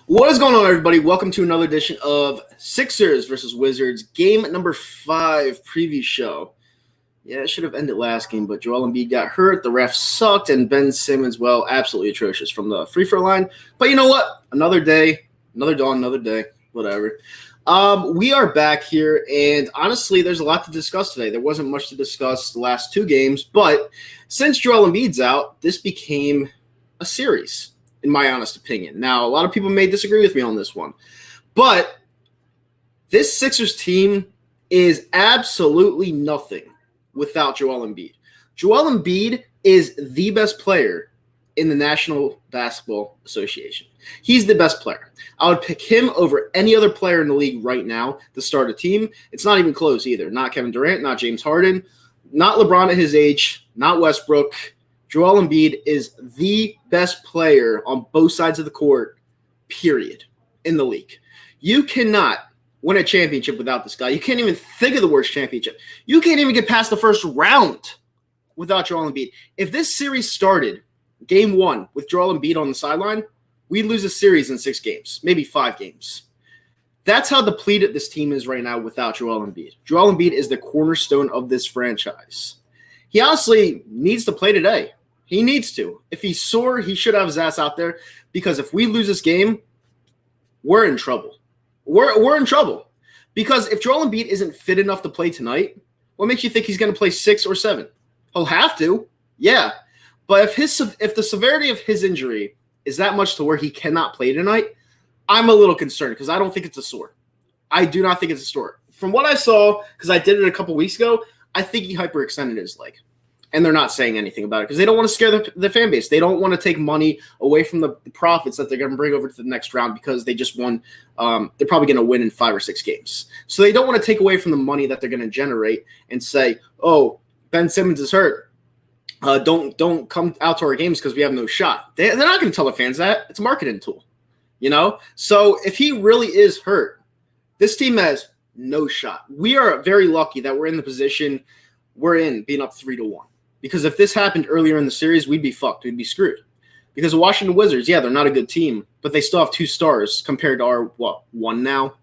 What is going on, everybody? Welcome to another edition of Sixers versus Wizards, game number 5 preview show. Yeah, it should have ended last game, but Joel Embiid got hurt, the refs sucked, and Ben Simmons, well, absolutely atrocious from the free throw line. But you know what? Another day, another dawn, another day, whatever. We are back here, and honestly, there's a lot to discuss today. There wasn't much to discuss the last 2 games, but since Joel Embiid's out, this became a series, in my honest opinion. Now, a lot of people may disagree with me on this one, but this Sixers team is absolutely nothing without Joel Embiid. Joel Embiid is the best player in the National Basketball Association. He's the best player. I would pick him over any other player in the league right now to start a team. It's not even close either. Not Kevin Durant, not James Harden, not LeBron at his age, not Westbrook. Joel Embiid is the best player on both sides of the court, period, in the league. You cannot win a championship without this guy. You can't even think of the worst championship. You can't even get past the first round without Joel Embiid. If this series started game 1 with Joel Embiid on the sideline, we'd lose a series in 6 games, maybe 5 games. That's how depleted this team is right now without Joel Embiid. Joel Embiid is the cornerstone of this franchise. He honestly needs to play today. He needs to. If he's sore, he should have his ass out there, because if we lose this game, we're in trouble. We're in trouble. Because if Joel Embiid isn't fit enough to play tonight, what makes you think he's going to play 6 or 7? He'll have to, yeah. But if the severity of his injury is that much to where he cannot play tonight, I'm a little concerned because I don't think it's a sore. I do not think it's a sore. From what I saw, because I did it a couple weeks ago, I think he hyperextended his leg. And they're not saying anything about it because they don't want to scare the fan base. They don't want to take money away from the profits that they're going to bring over to the next round because they just won. They're probably going to win in 5 or 6 games. So they don't want to take away from the money that they're going to generate and say, oh, Ben Simmons is hurt. Don't come out to our games because we have no shot. They're not going to tell the fans that. It's a marketing tool, you know? So if he really is hurt, this team has no shot. We are very lucky that we're in the position we're in being up 3-1. Because if this happened earlier in the series, we'd be fucked. We'd be screwed. Because the Washington Wizards, yeah, they're not a good team, but they still have 2 stars compared to our, 1 now?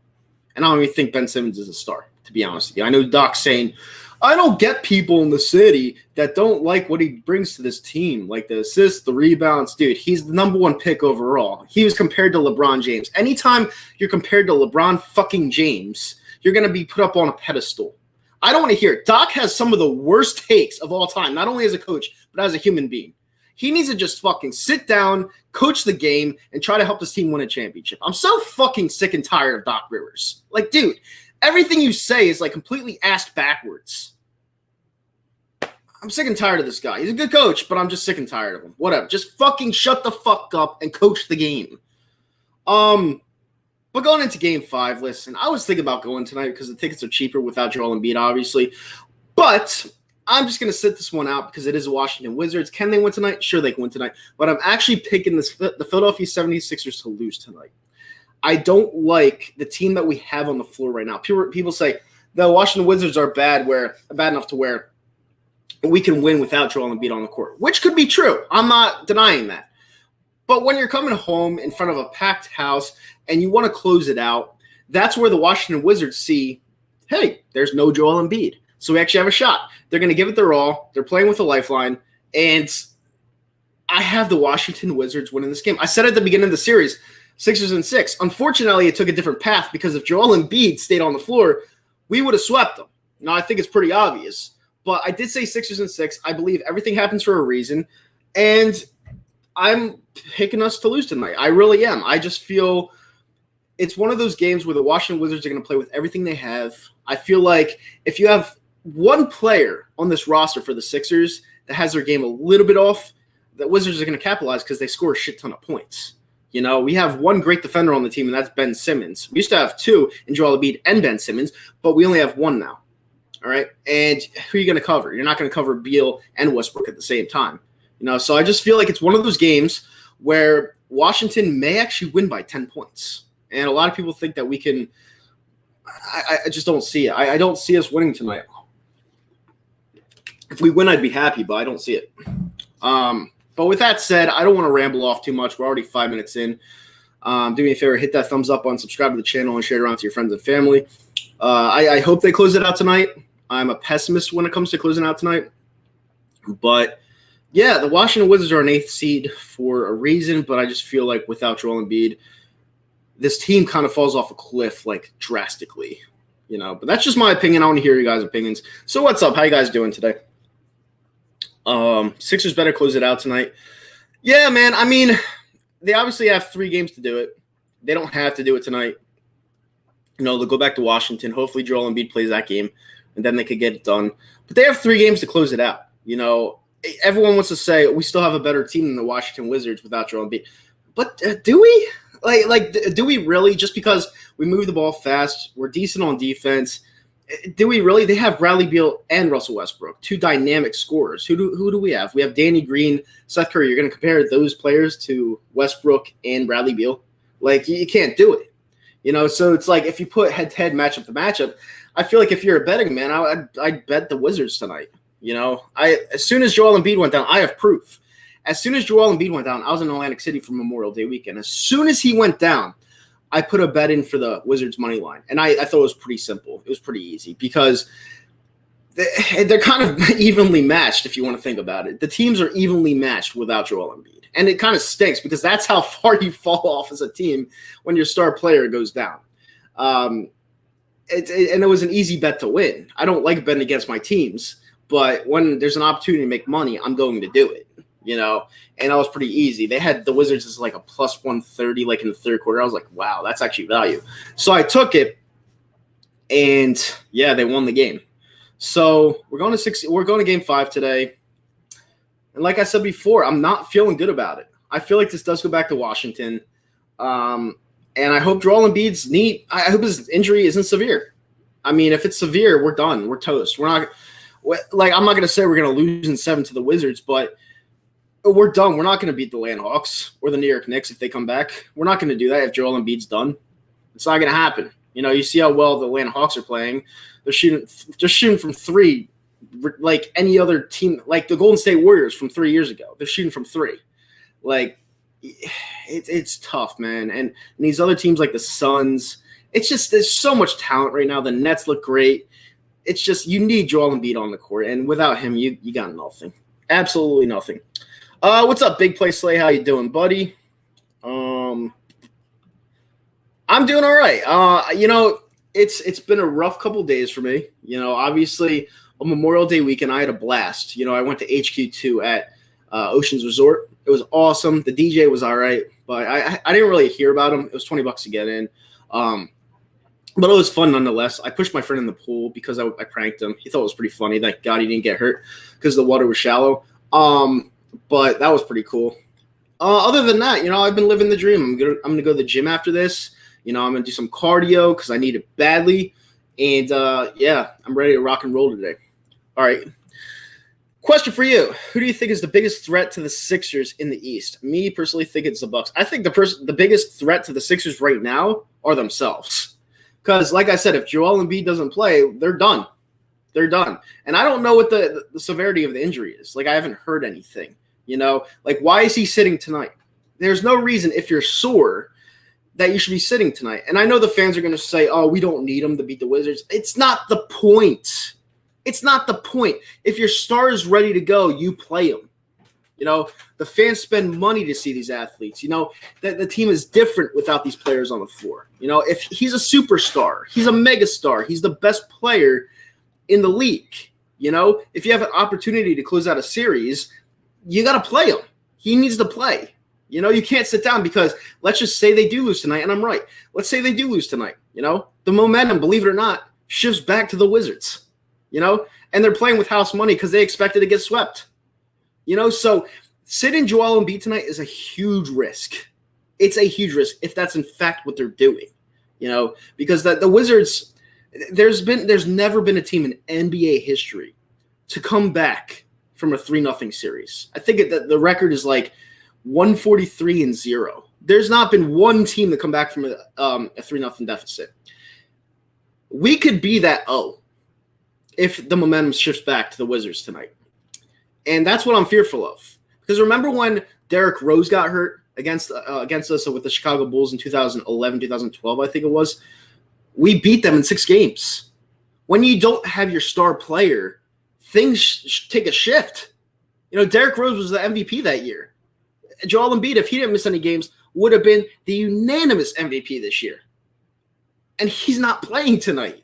And I don't even think Ben Simmons is a star, to be honest with you. I know Doc's saying, I don't get people in the city that don't like what he brings to this team, like the assists, the rebounds. Dude, he's the number 1 pick overall. He was compared to LeBron James. Anytime you're compared to LeBron fucking James, you're going to be put up on a pedestal. I don't want to hear it. Doc has some of the worst takes of all time, not only as a coach, but as a human being. He needs to just fucking sit down, coach the game, and try to help this team win a championship. I'm so fucking sick and tired of Doc Rivers. Like, dude, everything you say is like completely assed backwards. I'm sick and tired of this guy. He's a good coach, but I'm just sick and tired of him. Whatever. Just fucking shut the fuck up and coach the game. But going into game 5, listen, I was thinking about going tonight because the tickets are cheaper without Joel Embiid, obviously. But I'm just going to sit this one out because it is the Washington Wizards. Can they win tonight? Sure, they can win tonight. But I'm actually picking the Philadelphia 76ers to lose tonight. I don't like the team that we have on the floor right now. People say the Washington Wizards are bad enough to where we can win without Joel Embiid on the court, which could be true. I'm not denying that. But when you're coming home in front of a packed house and you want to close it out, that's where the Washington Wizards see, hey, there's no Joel Embiid. So we actually have a shot. They're going to give it their all. They're playing with a lifeline. And I have the Washington Wizards winning this game. I said at the beginning of the series, Sixers in 6. Unfortunately, it took a different path because if Joel Embiid stayed on the floor, we would have swept them. Now, I think it's pretty obvious. But I did say Sixers in 6. I believe everything happens for a reason. And I'm picking us to lose tonight. I really am. I just feel it's one of those games where the Washington Wizards are going to play with everything they have. I feel like if you have one player on this roster for the Sixers that has their game a little bit off, the Wizards are going to capitalize because they score a shit ton of points. You know, we have one great defender on the team, and that's Ben Simmons. We used to have 2 in Joel Embiid and Ben Simmons, but we only have 1 now. All right? And who are you going to cover? You're not going to cover Beal and Westbrook at the same time. You know, so I just feel like it's one of those games where Washington may actually win by 10 points. And a lot of people think that we can – I just don't see it. I don't see us winning tonight. If we win, I'd be happy, but I don't see it. But with that said, I don't want to ramble off too much. We're already 5 minutes in. Do me a favor, hit that thumbs up on, subscribe to the channel, and share it around to your friends and family. I hope they close it out tonight. I'm a pessimist when it comes to closing out tonight. But, yeah, the Washington Wizards are an 8th seed for a reason, but I just feel like without Joel Embiid, this team kind of falls off a cliff, like, drastically. But that's just my opinion. I want to hear your guys' opinions. So what's up? How you guys doing today? Sixers better close it out tonight. Yeah, man. I mean, they obviously have 3 games to do it. They don't have to do it tonight. They'll go back to Washington. Hopefully Joel Embiid plays that game, and then they could get it done. But they have 3 games to close it out. Everyone wants to say we still have a better team than the Washington Wizards without Joel Embiid. But do we? Do we really? Just because we move the ball fast, we're decent on defense, do we really? They have Bradley Beal and Russell Westbrook, 2 dynamic scorers. Who do we have? We have Danny Green, Seth Curry. You're going to compare those players to Westbrook and Bradley Beal? You can't do it. So it's like if you put head-to-head matchup to matchup, I feel like if you're a betting man, I'd bet the Wizards tonight. As soon as Joel Embiid went down, I have proof. As soon as Joel Embiid went down, I was in Atlantic City for Memorial Day weekend. As soon as he went down, I put a bet in for the Wizards money line. And I thought it was pretty simple. It was pretty easy because they're kind of evenly matched if you want to think about it. The teams are evenly matched without Joel Embiid. And it kind of stinks because that's how far you fall off as a team when your star player goes down. And it was an easy bet to win. I don't like betting against my teams, but when there's an opportunity to make money, I'm going to do it. And that was pretty easy. They had the Wizards as like a plus 130, like in the third quarter. I was like, wow, that's actually value. So I took it, and yeah, they won the game. So we're going to game 5 today. And like I said before, I'm not feeling good about it. I feel like this does go back to Washington. And I hope Joel Embiid's knee, I hope his injury isn't severe. I mean, if it's severe, we're done. We're toast. I'm not going to say we're going to lose in 7 to the Wizards, but we're done. We're not going to beat the Atlanta Hawks or the New York Knicks if they come back. We're not going to do that if Joel Embiid's done. It's not going to happen. You see how well the Atlanta Hawks are playing. They're shooting from 3 like any other team, like the Golden State Warriors from 3 years ago. They're shooting from 3. It's tough, man. And these other teams like the Suns, it's just there's so much talent right now. The Nets look great. It's just you need Joel Embiid on the court, and without him, you got nothing. Absolutely nothing. What's up, Big Play Slay? How you doing, buddy? I'm doing all right. It's been a rough couple days for me. Obviously, on Memorial Day weekend, I had a blast. I went to HQ2 at Oceans Resort. It was awesome. The DJ was all right, but I didn't really hear about him. It was $20 to get in. But it was fun nonetheless. I pushed my friend in the pool because I pranked him. He thought it was pretty funny. Thank God he didn't get hurt because the water was shallow. But that was pretty cool. Other than that, I've been living the dream. I'm gonna go to the gym after this. I'm gonna do some cardio because I need it badly. And yeah, I'm ready to rock and roll today. All right. Question for you: who do you think is the biggest threat to the Sixers in the East? Me personally think it's the Bucks. I think the biggest threat to the Sixers right now are themselves. Because, like I said, if Joel Embiid doesn't play, they're done. They're done. And I don't know what the severity of the injury is. I haven't heard anything. Why is he sitting tonight? There's no reason if you're sore that you should be sitting tonight. And I know the fans are going to say, oh, we don't need him to beat the Wizards. It's not the point. It's not the point. If your star is ready to go, you play him. The fans spend money to see these athletes. That the team is different without these players on the floor. If he's a superstar, he's a megastar, he's the best player in the league. If you have an opportunity to close out a series, you got to play him. He needs to play. You can't sit down because let's just say they do lose tonight, and I'm right. Let's say they do lose tonight. The momentum, believe it or not, shifts back to the Wizards. And they're playing with house money because they expected to get swept. So sitting Joel Embiid tonight is a huge risk. It's a huge risk if that's in fact what they're doing. Because the Wizards, there's never been a team in NBA history to come back from a 3-0 series. I think the record is like 143-0. There's not been one team to come back from a 3-0 deficit. We could be that if the momentum shifts back to the Wizards tonight. And that's what I'm fearful of. Because remember when Derrick Rose got hurt against us with the Chicago Bulls in 2011, 2012, I think it was. We beat them in 6 games. When you don't have your star player, things take a shift. Derrick Rose was the MVP that year. Joel Embiid, if he didn't miss any games, would have been the unanimous MVP this year. And he's not playing tonight.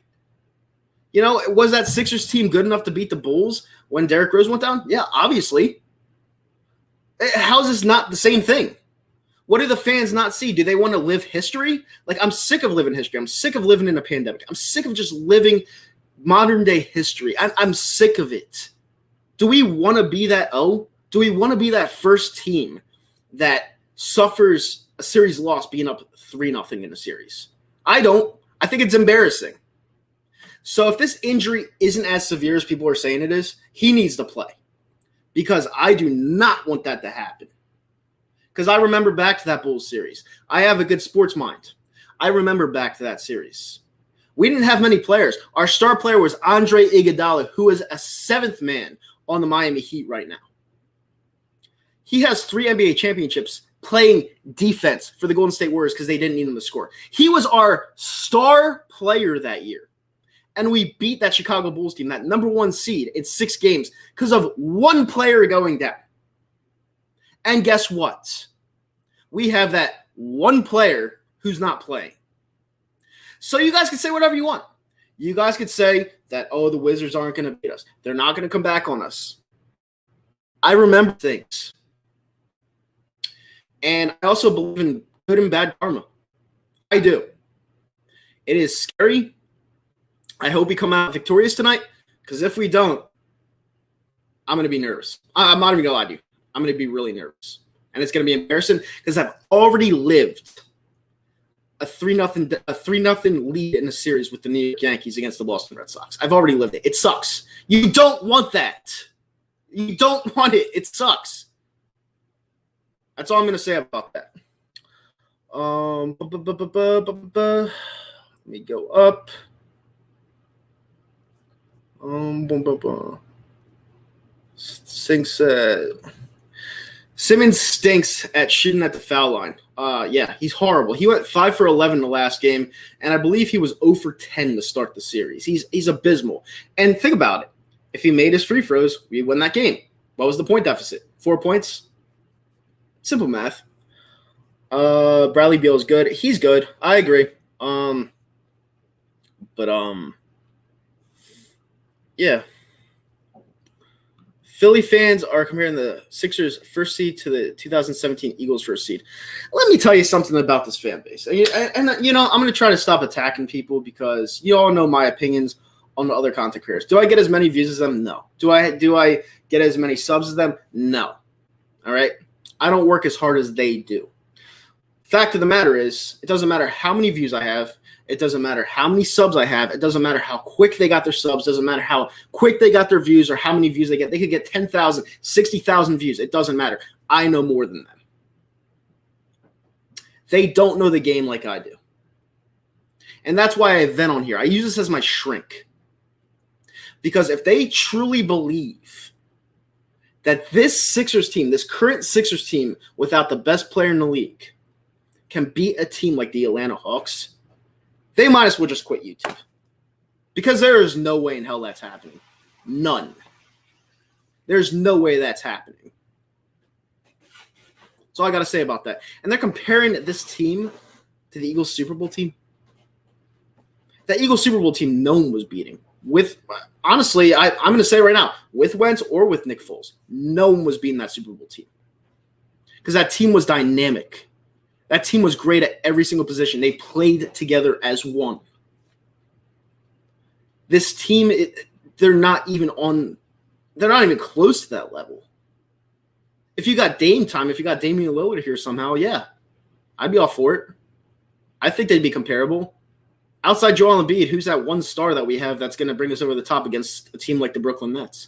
Was that Sixers team good enough to beat the Bulls when Derrick Rose went down? Yeah, obviously. How is this not the same thing? What do the fans not see? Do they want to live history? I'm sick of living history. I'm sick of living in a pandemic. I'm sick of just living modern day history. I'm sick of it. Do we want to be that Do we want to be that first team that suffers a series loss being up 3-0 in a series? I don't. I think it's embarrassing. So if this injury isn't as severe as people are saying it is, he needs to play. Because I do not want that to happen. Because I remember back to that Bulls series. I have a good sports mind. I remember back to that series. We didn't have many players. Our star player was Andre Iguodala, who is a 7th man on the Miami Heat right now. He has 3 NBA championships playing defense for the Golden State Warriors because they didn't need him to score. He was our star player that year. And we beat that Chicago Bulls team, that number 1 seed, in 6 games because of one player going down. And guess what? We have that one player who's not playing. So you guys can say whatever you want. You guys could say that, the Wizards aren't going to beat us. They're not going to come back on us. I remember things. And I also believe in good and bad karma. I do. It is scary. I hope we come out victorious tonight, because if we don't, I'm going to be nervous. I'm not even going to lie to you. I'm going to be really nervous. And it's going to be embarrassing because I've already lived a 3-0 lead in a series with the New York Yankees against the Boston Red Sox. I've already lived it. It sucks. You don't want that. You don't want it. It sucks. That's all I'm going to say about that. Let me go up. Simmons stinks at shooting at the foul line. Yeah, he's horrible. He went 5 for 11 in the last game, and I believe he was 0 for 10 to start the series. He's abysmal. And think about it. If he made his free throws, we win that game. What was the point deficit? 4 points? Simple math. Bradley Beal is good. He's good. I agree. Yeah. Philly fans are comparing the Sixers' first seed to the 2017 Eagles' first seed. Let me tell you something about this fan base. And I'm going to try to stop attacking people because you all know my opinions on the other content creators. Do I get as many views as them? No. Do I get as many subs as them? No. All right? I don't work as hard as they do. Fact of the matter is, it doesn't matter how many views I have. It doesn't matter how many subs I have. It doesn't matter how quick they got their subs. It doesn't matter how quick they got their views or how many views they get. They could get 10,000, 60,000 views. It doesn't matter. I know more than them. They don't know the game like I do. And that's why I vent on here. I use this as my shrink. Because if they truly believe that this Sixers team, this current Sixers team, without the best player in the league, can beat a team like the Atlanta Hawks, they might as well just quit YouTube. Because there is no way in hell that's happening. None. There's no way that's happening. That's all I got to say about that. And they're comparing this team to the Eagles Super Bowl team. That Eagles Super Bowl team no one was beating. Honestly, I'm going to say right now, with Wentz or with Nick Foles, no one was beating that Super Bowl team. Because that team was dynamic. That team was great at every single position. They played together as one. This team, they're not even close to that level. If you got Dame time, if you got Damian Lillard here somehow, yeah, I'd be all for it. I think they'd be comparable. Outside Joel Embiid, who's that one star that we have that's going to bring us over the top against a team like the Brooklyn Nets?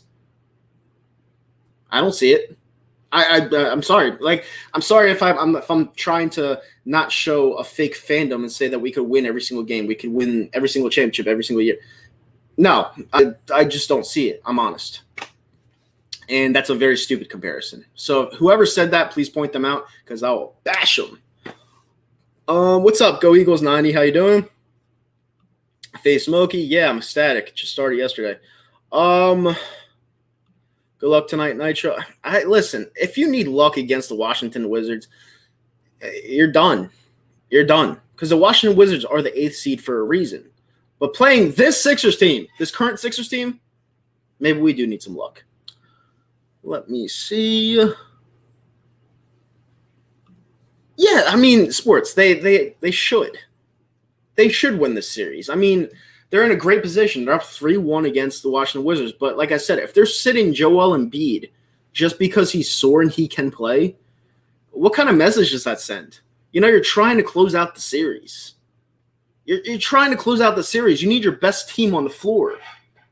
I don't see it. I'm sorry. I'm sorry if I'm trying to not show a fake fandom and say that we could win every single game. We could win every single championship every single year. No, I just don't see it. I'm honest. And that's a very stupid comparison. So whoever said that, please point them out because I will bash them. What's up, Go Eagles 90? How you doing? Face Smokey, yeah, I'm ecstatic. Just started yesterday. Good luck tonight, Nitro. Listen, if you need luck against the Washington Wizards, you're done. You're done. Because the Washington Wizards are the 8th seed for a reason. But playing this Sixers team, this current Sixers team, maybe we do need some luck. Let me see. Yeah, I mean, sports, they should. They should win this series. I mean, they're in a great position. They're up 3-1 against the Washington Wizards. But like I said, if they're sitting Joel Embiid just because he's sore and he can play, what kind of message does that send? You know, you're trying to close out the series. You're trying to close out the series. You need your best team on the floor.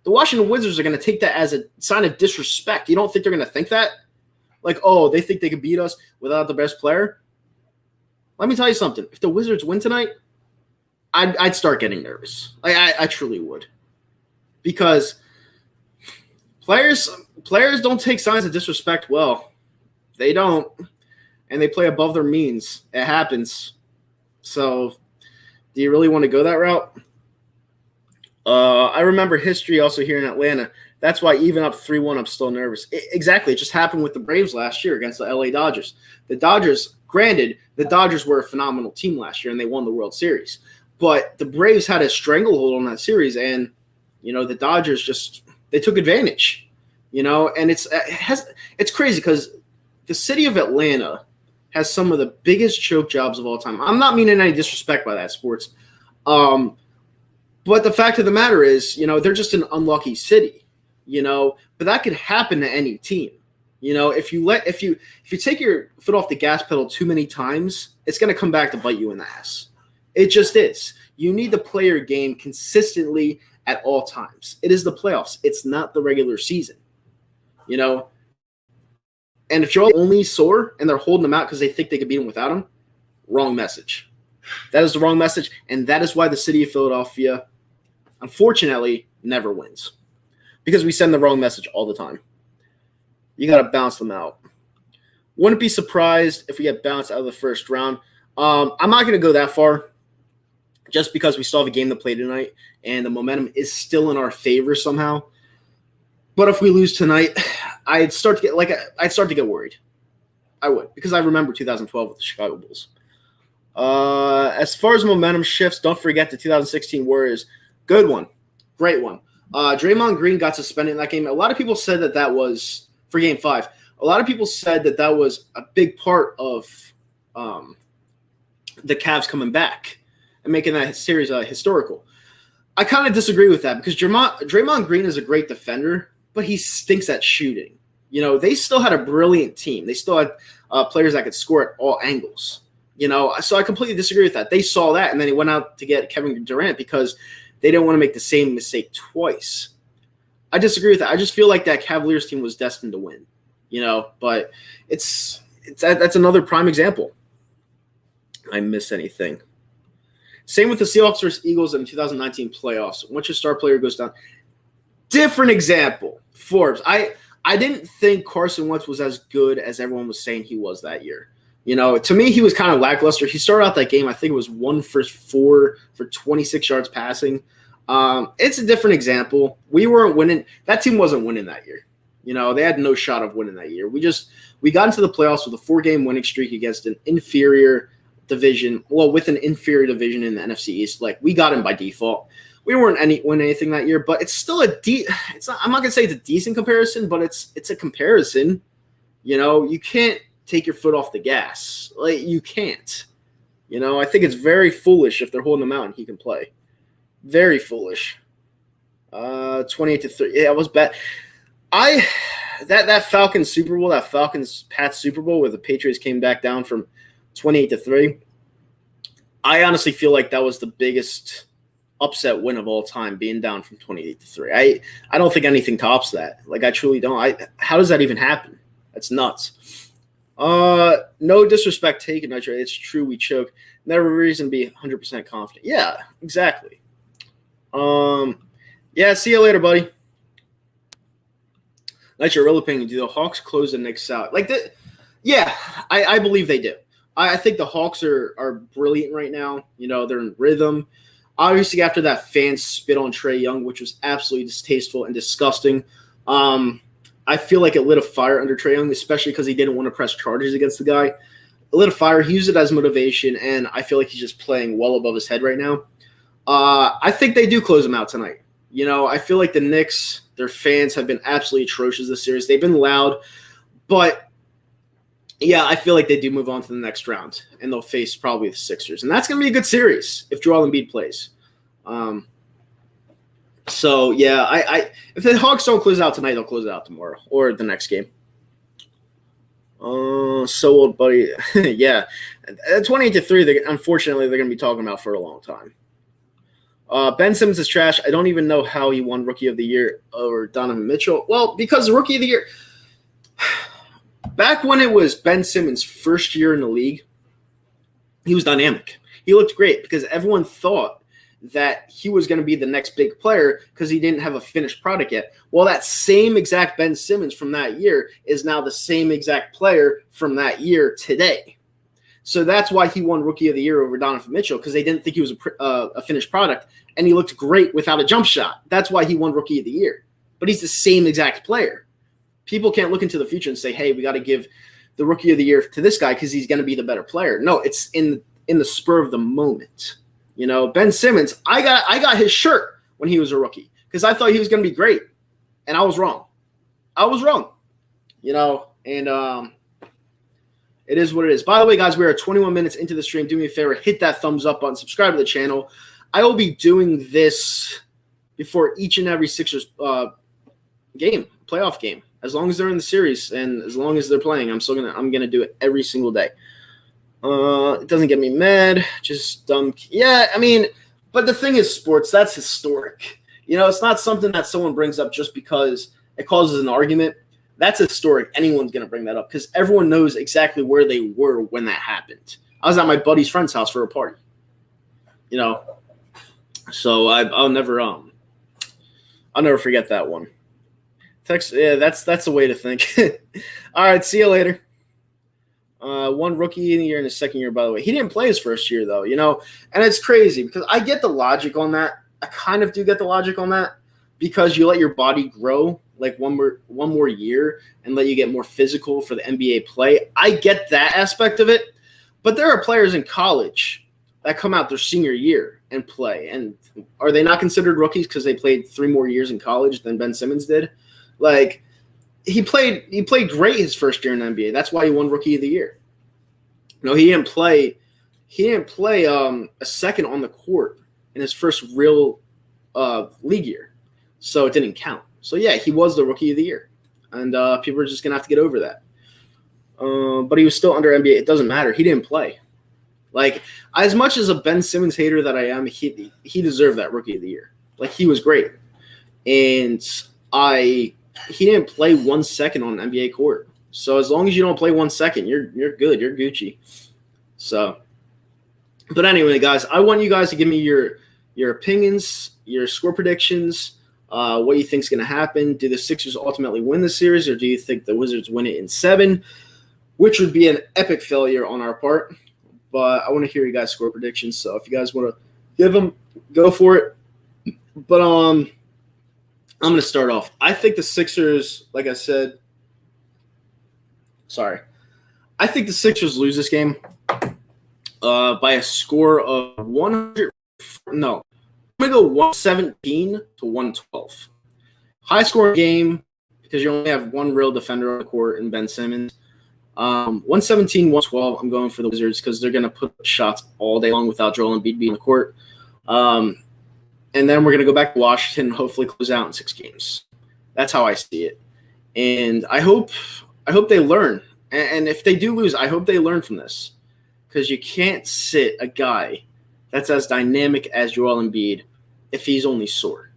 The Washington Wizards are going to take that as a sign of disrespect. You don't think they're going to think that? Like, oh, they think they could beat us without the best player? Let me tell you something. If the Wizards win tonight, I'd start getting nervous. I truly would. Because players don't take signs of disrespect well. They don't. And they play above their means. It happens. So do you really want to go that route? I remember history also here in Atlanta. That's why even up 3-1, I'm still nervous. Exactly. It just happened with the Braves last year against the LA Dodgers. The Dodgers, granted, the Dodgers were a phenomenal team last year, and they won the World Series. But the Braves had a stranglehold on that series, and, you know, the Dodgers they took advantage, you know, and it's crazy because the city of Atlanta has some of the biggest choke jobs of all time. I'm not meaning any disrespect by that, sports. But the fact of the matter is, you know, they're just an unlucky city, you know, but that could happen to any team. You know, if you take your foot off the gas pedal too many times, it's going to come back to bite you in the ass. It just is. You need to play your game consistently at all times. It is the playoffs. It's not the regular season, you know. And if you're only sore and they're holding them out because they think they could beat them without him, wrong message. That is the wrong message, and that is why the city of Philadelphia, unfortunately, never wins. Because we send the wrong message all the time. You got to bounce them out. Wouldn't be surprised if we get bounced out of the first round. I'm not going to go that far just because we still have a game to play tonight, and the momentum is still in our favor somehow. But if we lose tonight, I'd start to get worried. I would, because I remember 2012 with the Chicago Bulls. As far as momentum shifts, don't forget the 2016 Warriors. Good one. Great one. Draymond Green got suspended in that game. A lot of people said that was for Game 5. A lot of people said that was a big part of the Cavs coming back and making that series historical. I kind of disagree with that because Draymond Green is a great defender, but he stinks at shooting. You know, they still had a brilliant team. They still had players that could score at all angles. You know, so I completely disagree with that. They saw that, and then he went out to get Kevin Durant because they didn't want to make the same mistake twice. I disagree with that. I just feel like that Cavaliers team was destined to win. You know, but that's another prime example. I miss anything. Same with the Seahawks versus Eagles in the 2019 playoffs. Once your star player goes down, different example. Forbes. I didn't think Carson Wentz was as good as everyone was saying he was that year. You know, to me, he was kind of lackluster. He started out that game, I think it was 1 for 4 for 26 yards passing. It's a different example. We weren't winning. That team wasn't winning that year. You know, they had no shot of winning that year. We got into the playoffs with a 4-game winning streak against an inferior division. Well, with an inferior division in the NFC East. Like, we got in by default. We weren't winning anything that year, but it's still I'm not gonna say it's a decent comparison, but it's a comparison. You know, you can't take your foot off the gas. Like, you can't. You know, I think it's very foolish if they're holding him out and he can play. Very foolish. 28-3. Yeah, it was bad. That Falcons Super Bowl, that Falcons Pats Super Bowl where the Patriots came back down from 28-3. I honestly feel like that was the biggest upset win of all time, being down from 28-3. I don't think anything tops that. Like, I truly don't. How does that even happen? That's nuts. No disrespect taken, Nitro. It's true we choke. Never a reason to be 100% confident. Yeah, exactly. Yeah, see you later, buddy. Nitro Reloping, do the Hawks close the Knicks out? Yeah, I believe they do. I think the Hawks are brilliant right now. They're in rhythm. Obviously, after that fan spit on Trae Young, which was absolutely distasteful and disgusting, I feel like it lit a fire under Trae Young, especially because he didn't want to press charges against the guy. It lit a fire. He used it as motivation, and I feel like he's just playing well above his head right now. I think they do close him out tonight. I feel like the Knicks, their fans have been absolutely atrocious this series. They've been loud, but yeah, I feel like they do move on to the next round, and they'll face probably the Sixers. And that's going to be a good series if Joel Embiid plays. So, yeah, if the Hawks don't close out tonight, they'll close it out tomorrow or the next game. So old, buddy. Yeah, 28-3, unfortunately, they're going to be talking about for a long time. Ben Simmons is trash. I don't even know how he won Rookie of the Year over Donovan Mitchell. Well, because the Rookie of the Year – back when it was Ben Simmons' first year in the league, he was dynamic. He looked great because everyone thought that he was going to be the next big player because he didn't have a finished product yet. Well, that same exact Ben Simmons from that year is now the same exact player from that year today. So that's why he won Rookie of the Year over Donovan Mitchell, because they didn't think he was a finished product, and he looked great without a jump shot. That's why he won Rookie of the Year. But he's the same exact player. People can't look into the future and say, hey, we got to give the Rookie of the Year to this guy because he's going to be the better player. No, it's in the spur of the moment. Ben Simmons, I got his shirt when he was a rookie because I thought he was going to be great, and I was wrong. And it is what it is. By the way, guys, we are 21 minutes into the stream. Do me a favor, hit that thumbs up button, subscribe to the channel. I will be doing this before each and every Sixers playoff game. As long as they're in the series and as long as they're playing, I'm gonna do it every single day. It doesn't get me mad, just dumb. Yeah, but the thing is, sports, that's historic. It's not something that someone brings up just because it causes an argument. That's historic. Anyone's gonna bring that up because everyone knows exactly where they were when that happened. I was at my buddy's friend's house for a party. So I'll never forget that one. Text, yeah, that's the way to think. All right, see you later. One Rookie in the year in his second year, by the way. He didn't play his first year, though, and it's crazy because I get the logic on that. I kind of do get the logic on that because you let your body grow like one more year and let you get more physical for the NBA play. I get that aspect of it, but there are players in college that come out their senior year and play, and are they not considered rookies because they played 3 more years in college than Ben Simmons did? Like, he played great his first year in the NBA. That's why he won Rookie of the Year. He didn't play a second on the court in his first real league year, so it didn't count. So yeah, he was the Rookie of the Year, and people are just gonna have to get over that. But he was still under NBA. It doesn't matter. He didn't play. Like, as much as a Ben Simmons hater that I am, he deserved that Rookie of the Year. Like, he was great, and he didn't play 1 second on an NBA court. So as long as you don't play 1 second, you're good. You're Gucci. So, but anyway, guys, I want you guys to give me your opinions, your score predictions, what you think is going to happen. Do the Sixers ultimately win the series, or do you think the Wizards win it in 7, which would be an epic failure on our part? But I want to hear you guys' score predictions. So if you guys want to give them, go for it. But I'm going to start off. I think the Sixers, like I said, I think the Sixers lose this game by a score of 100. No, I'm going to go 117 to 112. High scoring game because you only have one real defender on the court in Ben Simmons. 117, 112, I'm going for the Wizards because they're going to put up shots all day long without Joel Embiid being on the court. And then we're going to go back to Washington and hopefully close out in 6 games. That's how I see it. And I hope they learn. And if they do lose, I hope they learn from this. Because you can't sit a guy that's as dynamic as Joel Embiid if he's only sore.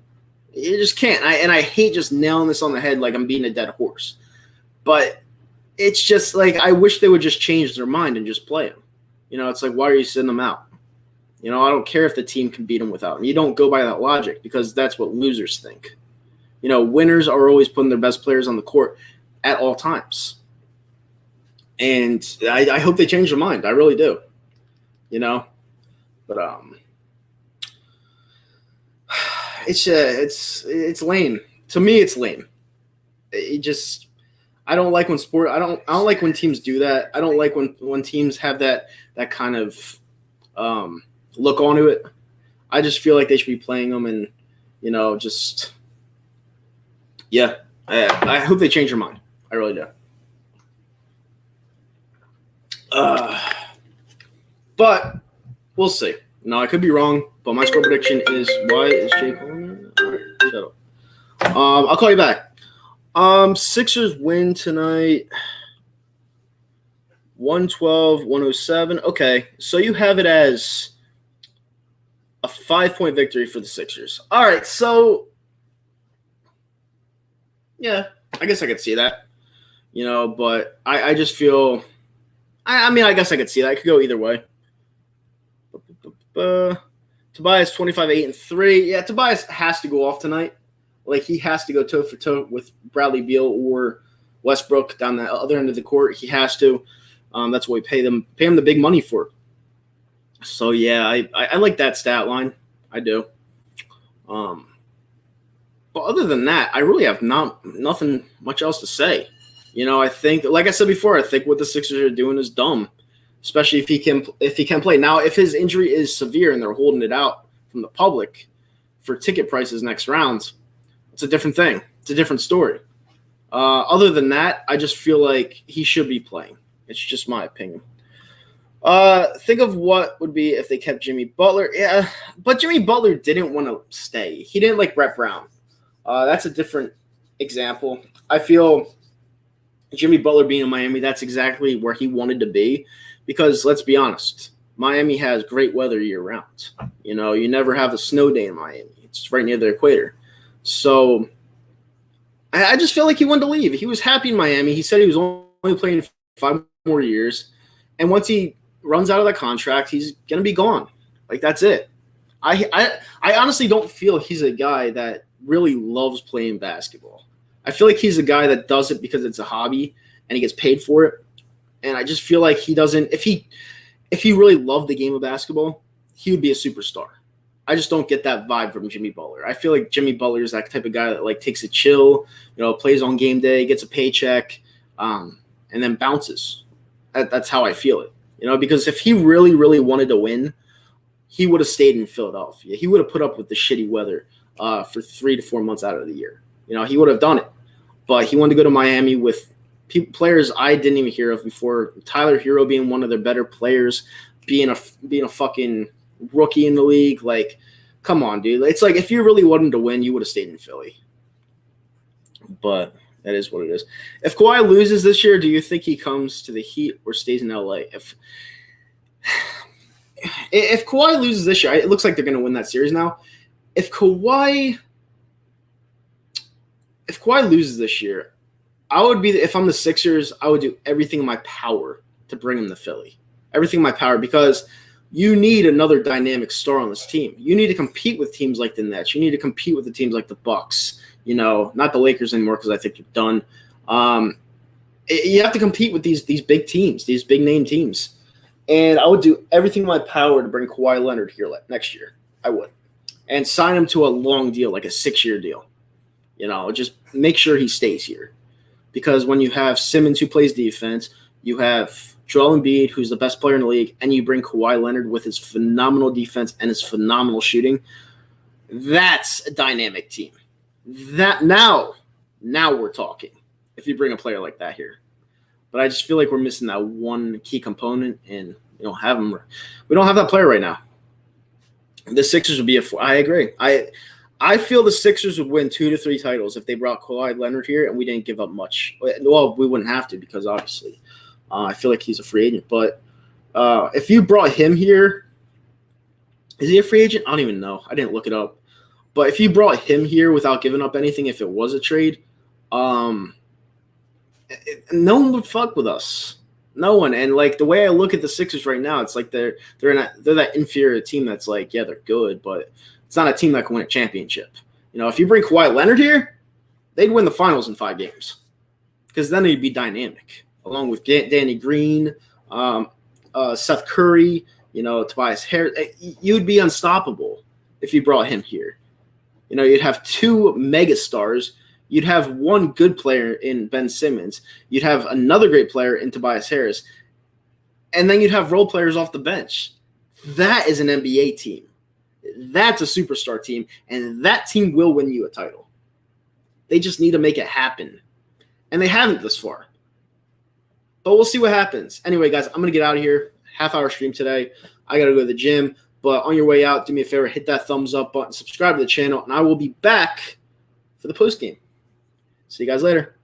You just can't. And I hate just nailing this on the head like I'm beating a dead horse. But it's just like I wish they would just change their mind and just play him. It's like, why are you sending them out? I don't care if the team can beat them without him. You don't go by that logic because that's what losers think. Winners are always putting their best players on the court at all times. And I hope they change their mind. I really do. But it's lame. To me, it's lame. I don't like when I don't like when teams do that. I don't like when teams have that kind of look onto it. I just feel like they should be playing them, and I hope they change their mind. I really do. But we'll see. No, I could be wrong, but my score prediction is why is Jake calling? All right, shut up. I'll call you back. Sixers win tonight. 112-107. Okay, so you have it as a 5-point victory for the Sixers. All right, so yeah, I guess I could see that. But I just feel I guess I could see that. It could go either way. Tobias 25-8-3. Yeah, Tobias has to go off tonight. Like, he has to go toe for toe with Bradley Beal or Westbrook down the other end of the court. He has to. That's what we pay him the big money for. So yeah, I like that stat line. I do. But other than that, I really have nothing much else to say. I think, like I said before, I think what the Sixers are doing is dumb, especially if he can play. Now, if his injury is severe and they're holding it out from the public for ticket prices next round, it's a different thing. It's a different story. Other than that, I just feel like he should be playing. It's just my opinion. Think of what would be if they kept Jimmy Butler. Yeah, but Jimmy Butler didn't want to stay. He didn't like Brett Brown. That's a different example. I feel Jimmy Butler being in Miami, that's exactly where he wanted to be. Because let's be honest, Miami has great weather year-round. You never have a snow day in Miami. It's right near the equator. So I just feel like he wanted to leave. He was happy in Miami. He said he was only playing 5 more years. And once he runs out of that contract, he's going to be gone. Like, that's it. I honestly don't feel he's a guy that really loves playing basketball. I feel like he's a guy that does it because it's a hobby and he gets paid for it. And I just feel like he doesn't – if he really loved the game of basketball, he would be a superstar. I just don't get that vibe from Jimmy Butler. I feel like Jimmy Butler is that type of guy that, like, takes a chill, plays on game day, gets a paycheck, and then bounces. That's how I feel it. Because if he really, really wanted to win, he would have stayed in Philadelphia. He would have put up with the shitty weather for 3 to 4 months out of the year. He would have done it. But he wanted to go to Miami with players I didn't even hear of before. Tyler Hero being one of their better players, being a fucking rookie in the league. Like, come on, dude. It's like if you really wanted to win, you would have stayed in Philly. But that is what it is. If Kawhi loses this year, do you think he comes to the Heat or stays in LA? If Kawhi loses this year, it looks like they're going to win that series now. If Kawhi loses this year, if I'm the Sixers, I would do everything in my power to bring him to Philly. Everything in my power, because you need another dynamic star on this team. You need to compete with teams like the Nets. You need to compete with the teams like the Bucks. Not the Lakers anymore because I think you're done. You have to compete with these big teams, these big name teams. And I would do everything in my power to bring Kawhi Leonard here next year. I would. And sign him to a long deal, like a 6-year deal. Just make sure he stays here. Because when you have Simmons who plays defense, you have Joel Embiid, who's the best player in the league, and you bring Kawhi Leonard with his phenomenal defense and his phenomenal shooting, that's a dynamic team. That now we're talking. If you bring a player like that here, but I just feel like we're missing that one key component, and we don't have him. We don't have that player right now. The Sixers would be I agree. I feel the Sixers would win 2 to 3 titles if they brought Kawhi Leonard here and we didn't give up much. Well, we wouldn't have to because obviously I feel like he's a free agent. But if you brought him here, is he a free agent? I don't even know. I didn't look it up. But if you brought him here without giving up anything, if it was a trade, no one would fuck with us. No one. And like the way I look at the Sixers right now, it's like they're that inferior team that's like, yeah, they're good, but it's not a team that can win a championship. If you bring Kawhi Leonard here, they'd win the finals in 5 games because then they'd be dynamic, along with Danny Green, Seth Curry, Tobias Harris. You'd be unstoppable if you brought him here. You'd have 2 megastars. You'd have one good player in Ben Simmons. You'd have another great player in Tobias Harris. And then you'd have role players off the bench. That is an NBA team. That's a superstar team. And that team will win you a title. They just need to make it happen. And they haven't this far. But we'll see what happens. Anyway, guys, I'm going to get out of here. Half-hour stream today. I got to go to the gym. But on your way out, do me a favor, hit that thumbs up button, subscribe to the channel, and I will be back for the postgame. See you guys later.